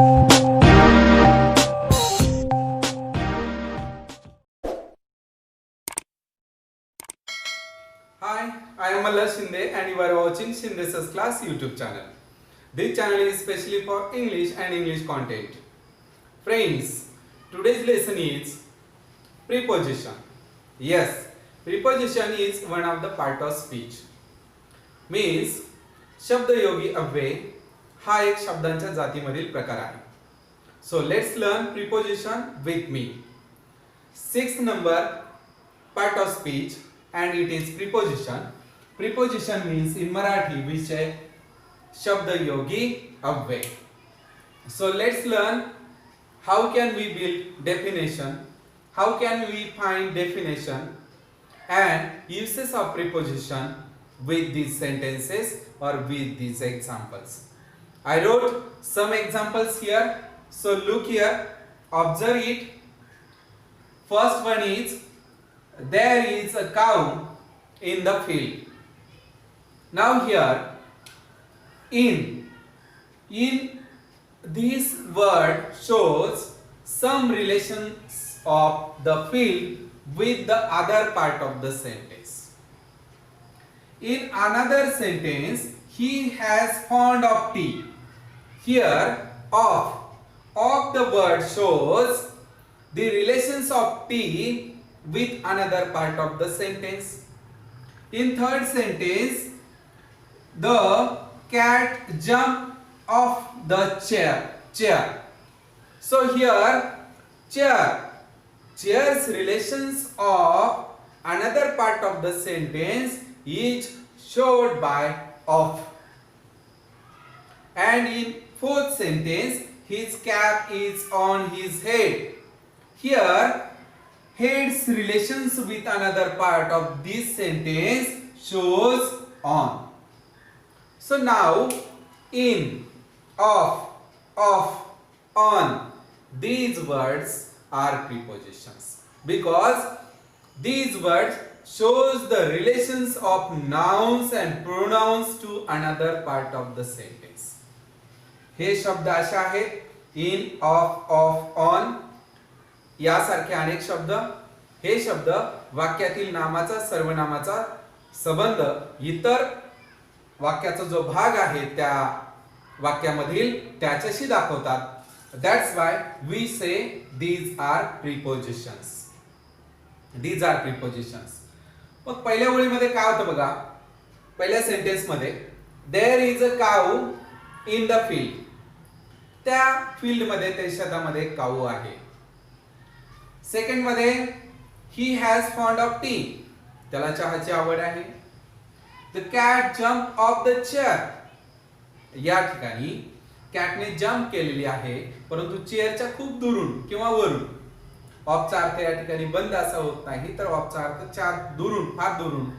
Hi, I am Mallar Shinde and you are watching Shinde's Class YouTube channel. This channel is specially for English and English content. Friends, today's lesson is preposition. Yes, preposition is one of the part of speech. Means शब्दयोगी अव्यय हा एक शब्दांच्या जातीमधील प्रकार आहे. So let's learn preposition with me. Sixth number part of speech and it is preposition. Preposition means in Marathi विषय शब्दयोगी अव्यय. So let's learn how can we build definition, how can we find definition and uses of preposition with these sentences or with these examples. I wrote some examples here. So look here, observe it. First one is there is a cow in the field. Now here in this word shows some relations of the field with the other part of the sentence. In another sentence, he has fond of tea. Here of the word shows the relations of tea with another part of the sentence. In third sentence, the cat jumped off the chair. So here chair's relations of another part of the sentence is showed by of. And in fourth sentence, his cap is on his head. Here head's relations with another part of this sentence shows on. So now in, of, on, these words are prepositions because these words shows the relations of nouns and pronouns to another part of the sentence. हे शब्द असे आहेत in, of, on यासारखे अनेक शब्द. हे शब्द वाक्यातील नामाचा सर्वनामाचा संबंध इतर वाक्याचा जो भाग आहे त्या वाक्यामधील त्याच्याशी दाखवतात. That's why we say these are prepositions. These are prepositions. मग पहिल्या ओळीमध्ये काय होतं बघा, पहिल्या सेंटेन्स मध्ये there is a cow in the field. त्या फील्ड मध्ये त्या शेतामध्ये काऊ आहे. सेकंड मध्ये he has fond of tea, त्याला चहाची आवड आहे. The cat jump off the chair, या ठिकाणी कॅटने जम्प केलेली आहे परंतु चेअरच्या खूप दुरून किंवा वरून. ऑफचा अर्थ या ठिकाणी बंद असा होत नाही तर ऑफचा अर्थ चार दुरून, फार दुरून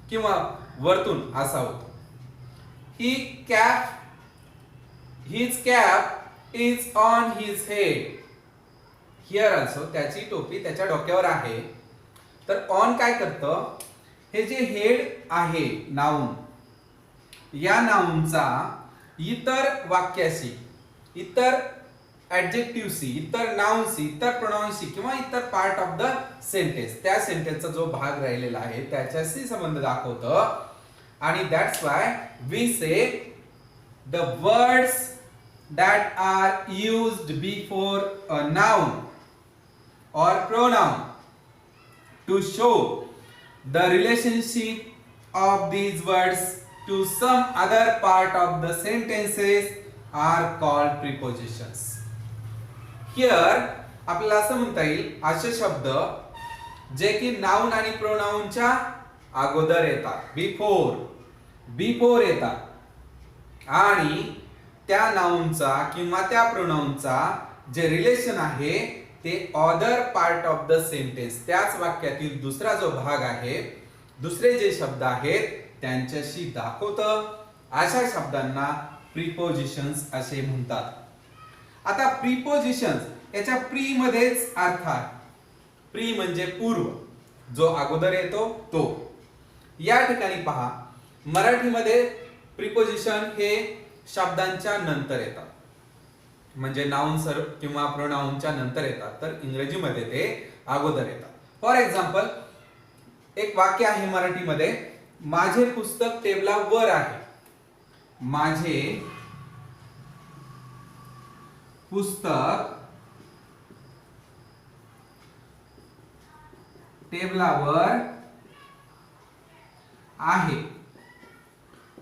किंवा वरतून असा होतो. His cap is on his head. Here also त्याची टोपी त्याच्या डोक्यावर आहे. तर ऑन काय करतं, हे जे हेड आहे नाउन, या नाउनचा इतर वाक्याशी, इतर ऍडजेक्टिव्हशी, इतर नाउनशी, इतर प्रोनाउन्सशी किंवा इतर पार्ट ऑफ द सेंटेन्स, त्या सेंटेन्सचा जो भाग राहिलेला आहे त्याच्याशी संबंध दाखवतं. आणि that's why we say the words that are used before a noun or pronoun to show the relationship of these words to some other part of the sentences are called prepositions. Here आपल्याला असं म्हणता येईल असे शब्द जे की noun आणि प्रोनाउनच्या अगोदर येतात, बिफोर येतात आणि त्या नाउनचा किंवा त्या प्रोनाउनचा जे रिलेशन आहे ते other part of the sentence, त्याच वाक्यातील दुसरा जो भाग आहे, दुसरे जे शब्द आहेत त्यांच्याशी दाखवतं. अशा शब्दांना प्रीपोजिशन्स असे म्हणतात. आता प्रीपोजिशन्स याच्या प्री मध्येच अर्थ आहे. प्री म्हणजे पूर्व, जो अगोदर येतो तो. या ठिकाणी पहा, मराठीमध्ये प्रीपोजिशन हे शब्दांच्या नंतर येतात. म्हणजे नाउन सर किंवा प्रोनाउनच्या नंतर येतात, तर इंग्रजीमध्ये ते अगोदर येतात. फॉर एक्झाम्पल, एक वाक्य आहे मराठीमध्ये, माझे पुस्तक टेबलावर आहे. माझे पुस्तक टेबलावर आहे.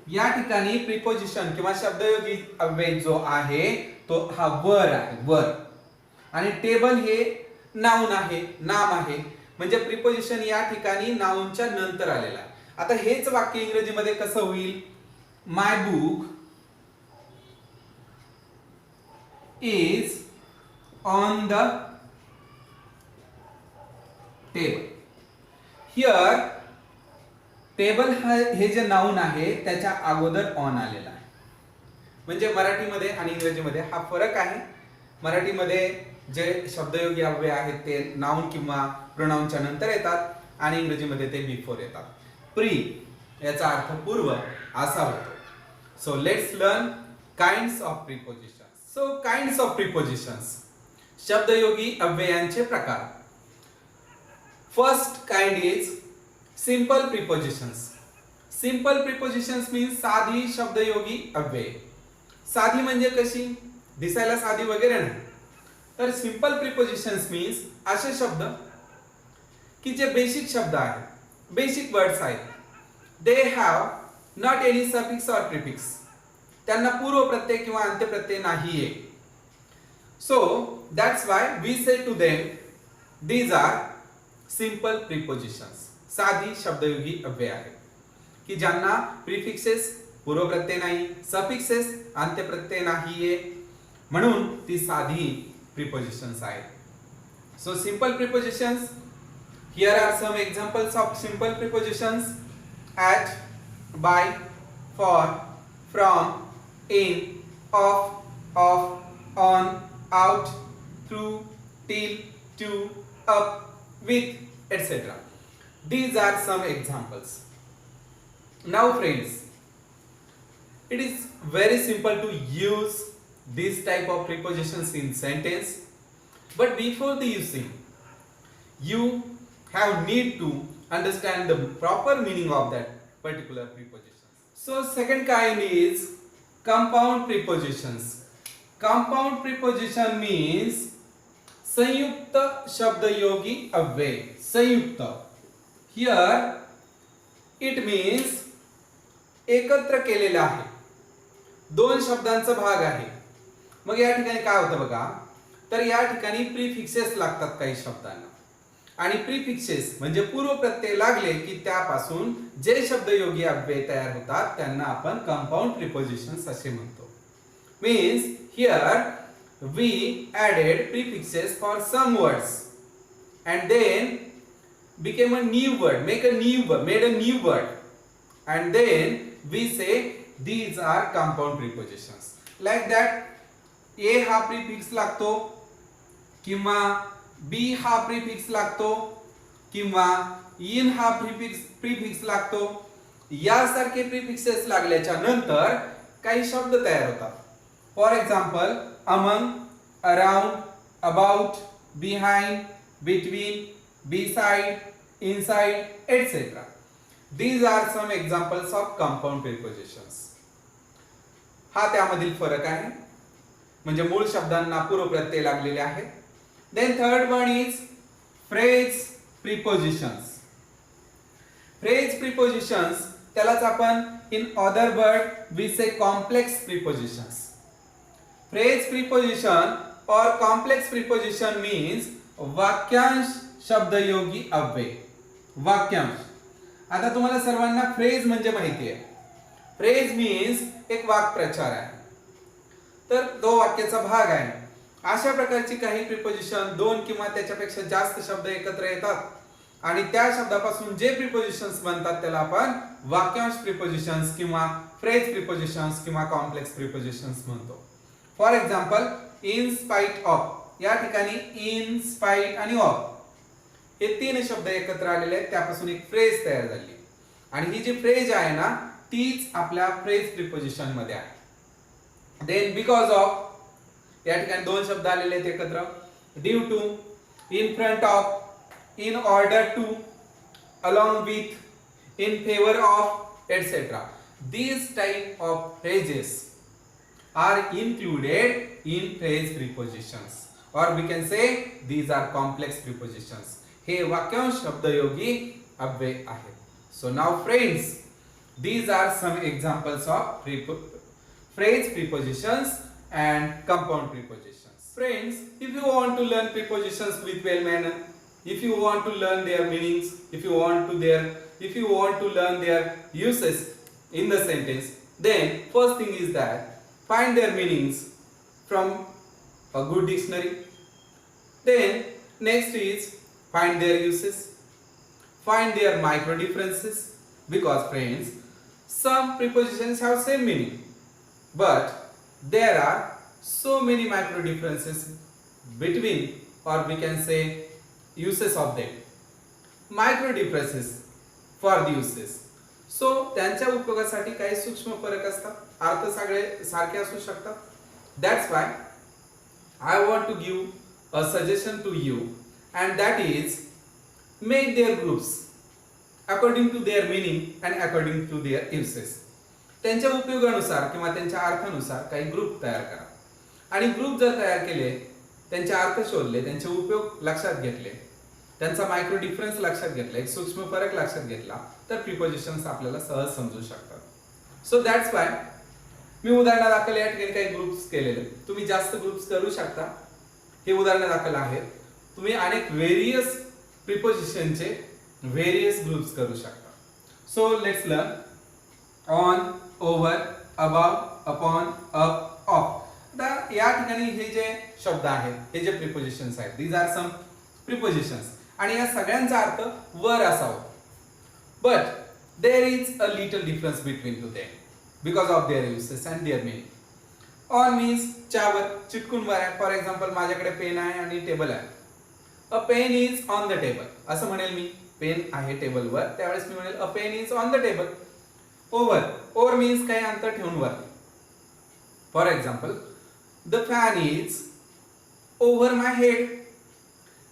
या ठिकाणी प्रिपोजिशन किंवा शब्दयोगी अव्यय जो आहे तो हा वर आहे, वर. आणि टेबल हे नाउन आहे, नाम आहे, म्हणजे प्रिपोजिशन या ठिकाणी नाउनच्या नंतर आलेला आहे. आता हेच वाक्य इंग्रजीमध्ये कसं होईल? My book is on the table. Here table हे जे नाउन आहे त्याच्या अगोदर ऑन आलेला आहे. म्हणजे मराठीमध्ये आणि इंग्रजीमध्ये हा फरक आहे. मराठीमध्ये जे शब्दयोगी अव्यय आहेत ते नाउन किंवा प्रोनाउनच्या नंतर येतात आणि इंग्रजीमध्ये ते बिफोर येतात. प्री याचा अर्थ पूर्व असा होतो. So let's learn kinds of prepositions. So kinds of prepositions, शब्दयोगी अव्ययांचे प्रकार. First kind is simple prepositions. Simple prepositions means साधी शब्दयोगी अव्यय. साधी म्हणजे कशी? दिसायला साधी वगैरे नाही. तर सिंपल प्रिपोजिशन्स मीन्स असे शब्द की जे बेसिक शब्द आहेत, बेसिक वर्ड्स आहेत. They have not any suffix or prefix. त्यांना पूर्व प्रत्यय किंवा अंत्य प्रत्यय नाहीये. So that's why we say to them these are simple prepositions. साधी शब्दयोगी अव्यय आहेत की ज्यांना प्रिफिक्सेस पूर्व प्रत्यय नाही, सफिक्सेस अंत्य प्रत्यय नाहीये, म्हणून ती साधी प्रिपोजिशन्स आहेत. So simple prepositions, here are some examples of simple prepositions. at, by, for, from, in, of, on, out, through, till, to, up, with, etc. These are some examples. Now friends, it is very simple to use this type of prepositions in sentence, but before the using you have need to understand the proper meaning of that particular preposition. So second kind is compound prepositions. Compound preposition means संयुक्त शब्दयोगी अव्यय. संयुक्त, here it means एकत्र केलेला आहे, दोन शब्दांचा भाग आहे. मग या ठिकाणी काय होतं बघा, तर या ठिकाणी प्रीफिक्सेस लागतात काही शब्दांना, आणि प्रीफिक्सेस म्हणजे पूर्व प्रत्यय लागले की त्यापासून जे शब्दयोगी अव्यय तयार होतात त्यांना आपण कंपाऊंड प्रिपोजिशन्स असे म्हणतो. Means here we added prefixes for some words and then became a new word, made a new word, and then we say these are compound prepositions. Like that, a हा prefix लागतो किंवा b हा prefix लागतो किंवा in हा prefix लागतो. यासारखे prefixes लागल्याच्या नंतर काही शब्द तयार होतात. For example, among, around, about, behind, between, beside, inside, etc. These are some examples of compound prepositions. हा त्यामधील फरक आहे, म्हणजे मूळ शब्दांना पूर्व प्रत्यय लागलेले आहे. Then third one is phrase prepositions. Phrase prepositions त्यालाच आपण in other word we say complex prepositions. Phrase preposition or complex preposition means वाक्यांश शब्दयोगी अव्यय. वाक्यांश, आता तुम्हाला सर्वांना फ्रेज म्हणजे माहिती आहे. फ्रेज मीन्स एक वाक्प्रचार आहे, तर तो वाक्याचा भाग आहे. अशा प्रकारची काही प्रिपोजिशन दोन किंवा त्याच्यापेक्षा जास्त शब्द एकत्र येतात आणि त्या शब्दापासून जे प्रिपोजिशन्स बनतात त्याला आपण वाक्यांश प्रिपोजिशन्स किंवा फ्रेज प्रिपोजिशन्स किंवा कॉम्प्लेक्स प्रिपोजिशन्स म्हणतो. For example, in spite of, या ठिकाणी इन, स्पाइट आणि ऑफ हे तीन शब्द एकत्र आलेले आहेत, त्यापासून एक फ्रेज तयार झाली आणि ही जी फ्रेज आहे ना तीच आपल्या फ्रेज प्रिपोजिशन मध्ये आहे. देन बिकॉज ऑफ, या ठिकाणी दोन शब्द आलेले आहेत एकत्र. Due to, in front of, in order to, along with, in favor of, etc. These type of phrases are included in phrase prepositions, or we can say these are complex prepositions. हे वाक्यांश शब्दयोगी अव्यय आहेत. So now friends, these are some examples of phrase prepositions and compound prepositions. Friends, if you want to learn prepositions with well manner, if you want to learn their meanings, if you want to learn their uses in the sentence, then first thing is that find their meanings from a good dictionary. Then next is find their uses, find their micro differences, because friends, some prepositions have same meaning, but there are so many micro differences between, or we can say, uses of them. Micro differences for the uses. So त्यांच्या उपयोगासाठी काही सूक्ष्म फरक असतात, अर्थ सगळे सारखे असू शकतात. That's why I want to give a suggestion to you, and that is make their groups according to their meaning and according to their uses. त्यांच्या उपयोगानुसार किंवा त्यांच्या अर्थानुसार काही ग्रुप तयार करा, आणि ग्रुप जर तयार केले, त्यांचे अर्थ शोधले, त्यांचे उपयोग लक्षात घेतले, त्यांचा मायक्रो डिफरन्स लक्षात घेतला, एक सूक्ष्म फरक लक्षात घेतला, तर प्रिपोजिशन्स आपल्याला सहज समजू शकतात. सो दॅट्स वाय मी उदाहरणादाखल या ठिकाणी काही ग्रुप्स केलेले. तुम्ही जास्त ग्रुप्स करू शकता. हे उदाहरणादाखल आहेत. तुम्ही अनेक व्हेरियस प्रिपोजिशनचे व्हेरियस ग्रुप्स करू शकता. So let's learn on, over, above, upon, up, of. आता या ठिकाणी हे जे शब्द आहेत, हे जे प्रिपोजिशन्स आहेत, दीज आर सम प्रिपोजिशन्स, आणि या सगळ्यांचा अर्थ वर असावा. But there is a little difference between two them because of their uses and their meaning. On means च्यावर, चिटकून वर आहे. फॉर एक्झाम्पल माझ्याकडे पेन आहे आणि टेबल आहे. A pen is on the table असं म्हणेल मी. पेन आहे टेबलवर, त्यावेळेस मी म्हणेल a pen is on the table. Over, over means काही अंतर ठेवून वर. For example the fan is over my head.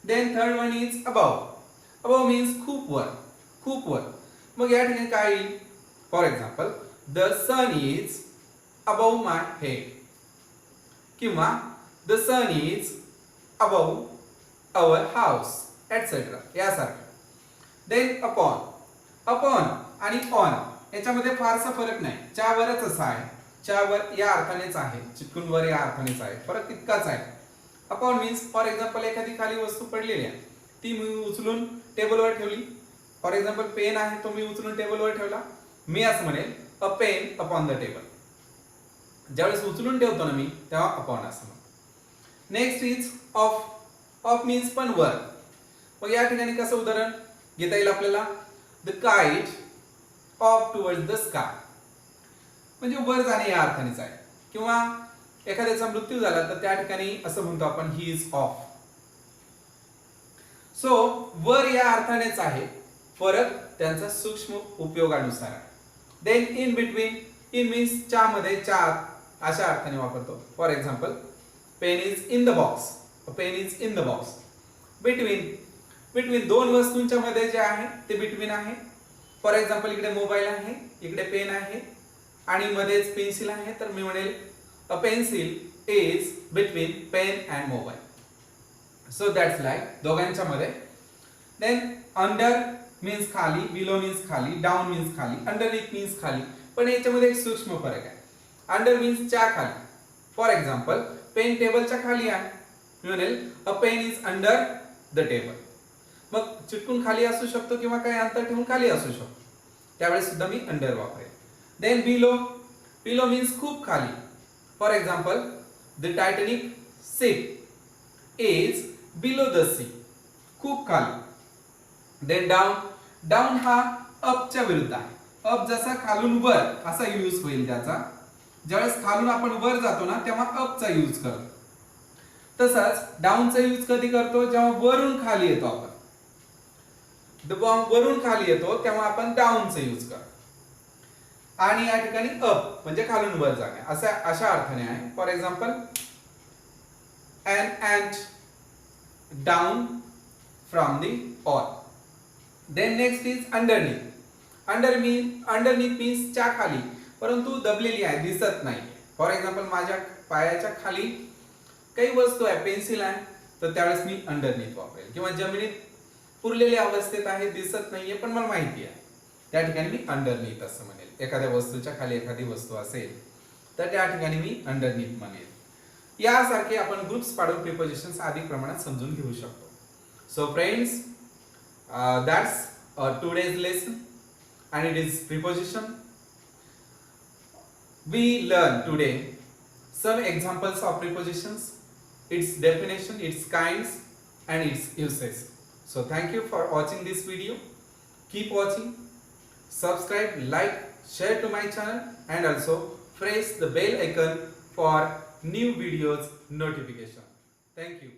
Then third one is above. Above means खूप वर, खूप वर. मग या ठिकाणी काय येईल? For example, the sun is above my head, किंवा the sun is above our house, etc. यासारखं. Then upon. Upon आणि on याच्यामध्ये फारसा फरक नाही. च्यावरच असा आहे. च्यावर या अर्थानेच आहे, चिटकून वर या अर्थानेच आहे. फरक तितकाच आहे. अपॉन मीन्स फॉर एक्झाम्पल एखादी खाली वस्तू पडलेली आहे, ती मी उचलून टेबलवर ठेवली. फॉर एक्झाम्पल पेन आहे, तो मी उचलून टेबलवर ठेवला. मी असं म्हणेल a pen upon the table. ज्यावेळेस उचलून ठेवतो ना मी, तेव्हा अपॉन असं म्हणतो. Next is of. Of means पण वर. मग या ठिकाणी कसं उदाहरण घेता येईल आपल्याला? The kite of towards the sky, म्हणजे वर जाणे या अर्थानेच आहे. किंवा एखाद्याचा मृत्यू झाला तर त्या ठिकाणी असं म्हणतो आपण ही इज ऑफ. सो वर या अर्थानेच आहे, फरक त्यांचा सूक्ष्म उपयोगानुसार आहे. Then in between. In means च्या मध्ये, च्या अशा अर्थाने वापरतो. For example pen is in the box. Pen is in the box. Between. Between दोन वस्तूंच्या मध्ये जे आहे ते बिटवीन आहे. फॉर एक्झाम्पल इकडे मोबाईल आहे, इकडे पेन आहे, आणि मध्येच पेन्सिल आहे, तर मी म्हणेल a pencil is between pen and mobile. So that's like दोघांच्या मध्ये. Then under means खाली, below means खाली, down means खाली, underneath means खाली. पण याच्यामध्ये एक सूक्ष्म फरक आहे. under means च्या खाली. फॉर एक्झाम्पल पेन टेबलच्या खाली आहे, मी म्हणेल a pen is under the table. मग चिटकून खाली असू शकतो किंवा काही अंतर ठेवून खाली असू शकतो, त्यावेळेस सुद्धा मी अंडर वापरेल. Then below. बिलो मीन्स खूप खाली. For example, the Titanic ship is below the sea. खूप खाली. Then down. Down हा up च्या विरुद्ध आहे. up जसा खालून वर असा यूज होईल त्याचा. ज्यावेळेस खालून आपण वर जातो ना, तेव्हा up चा यूज करतो. तसाच डाऊन चा यूज कधी करतो? जेव्हा वरून खाली येतो आपण. वरून खाली येतो तेव्हा आपण डाऊन चा यूज करतो. आणि या ठिकाणी अप म्हणजे खालून वर जाणे, अशा अर्थाने आहे. For example an ant down from the on. Then next is underneath. Underneath means च्या खाली, परंतु दबलेली आहे, दिसत नाही. फॉर एक्झाम्पल माझ्या पायाच्या खाली काही वस्तू आहे, पेन्सिल आहे, तर त्यावेळेस मी अंडरनीथ वापरेल. किंवा जमिनीत पुरलेल्या अवस्थेत आहे, दिसत नाहीये पण मला माहिती आहे, त्या ठिकाणी मी अंडरनीथ असं म्हणेल. एखाद्या वस्तूच्या खाली एखादी वस्तू असेल तर त्या ठिकाणी मी अंडरनीथ म्हणेल. यासारखे आपण ग्रुप्स पाडून प्रिपोजिशन्स अधिक प्रमाणात समजून घेऊ शकतो. So friends, that's today's lesson and it is preposition. We learn today some examples of prepositions, its definition, its kinds and its uses. So thank you for watching this video. Keep watching, subscribe, like, share to my channel and also press the bell icon for new videos notification. Thank you.